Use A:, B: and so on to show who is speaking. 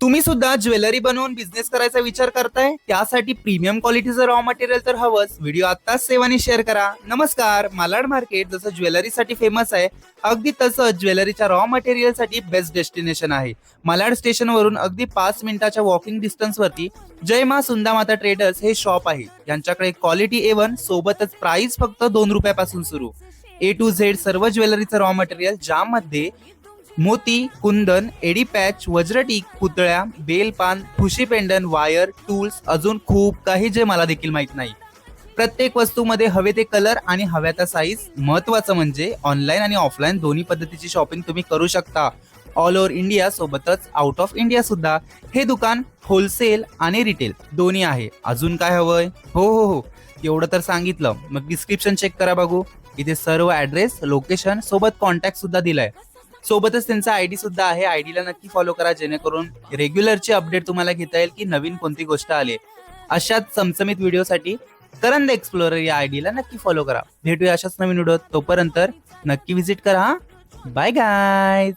A: तुम्ही सुद्धा ज्वेलरी बनवून बिझनेस करायचा विचार करताय? त्यासाठी प्रीमियम क्वालिटीचं रॉ मटेरियल तर हवंच. व्हिडिओ आत्ताच सेव्ह आणि शेअर करा. नमस्कार. मालाड मार्केट जसं ज्वेलरीसाठी फेमस आहे, अगदी तसंच ज्वेलरीच्या रॉ मटेरियलसाठी बेस्ट डेस्टिनेशन आहे. मालाड स्टेशनवरून अगदी 5 मिनिटाच्या वॉकिंग डिस्टन्सवरती जय मा सुंदामाता ट्रेडर्स हे शॉप आहे. यांच्याकडे क्वालिटी A1 सोबतच प्राइस फक्त 2 रुपयापासून सुरू. A to Z सर्व ज्वेलरीचं रॉ मटेरियल, ज्यामध्ये मोती, कुंदन, एडी पॅच, वज्रटीक, पुतळ्या, बेलपान, ठुशी पेंडन, वायर, टूल्स, अजून खूप काही जे मला देखील माहित नाही. प्रत्येक वस्तूमध्ये हवे ते कलर आणि हव्या त्या साईज. महत्वाचं म्हणजे ऑनलाईन आणि ऑफलाईन दोन्ही पद्धतीची शॉपिंग तुम्ही करू शकता. ऑल ओव्हर इंडिया सोबतच आउट ऑफ इंडिया सुद्धा. हे दुकान होलसेल आणि रिटेल दोन्ही आहे. अजून काय हवंय? हो हो हो, एवढं तर सांगितलं. मग डिस्क्रिप्शन चेक करा बघू. इथे सर्व ऍड्रेस, लोकेशन सोबत कॉन्टॅक्ट सुद्धा दिलाय. सोबतच त्यांचा आयडी सुद्धा आहे. आयडीला नक्की फॉलो करा, जेणेकरून रेग्युलरची अपडेट तुम्हाला घेता येईल की नवीन कोणती गोष्ट आली. अशाच चमचमीत व्हिडिओसाठी करंद एक्सप्लोरर या आयडीला नक्की फॉलो करा. भेटूया अशाच नवीन व्हिडिओ. तोपर्यंत नक्की व्हिजिट करा. Bye guys.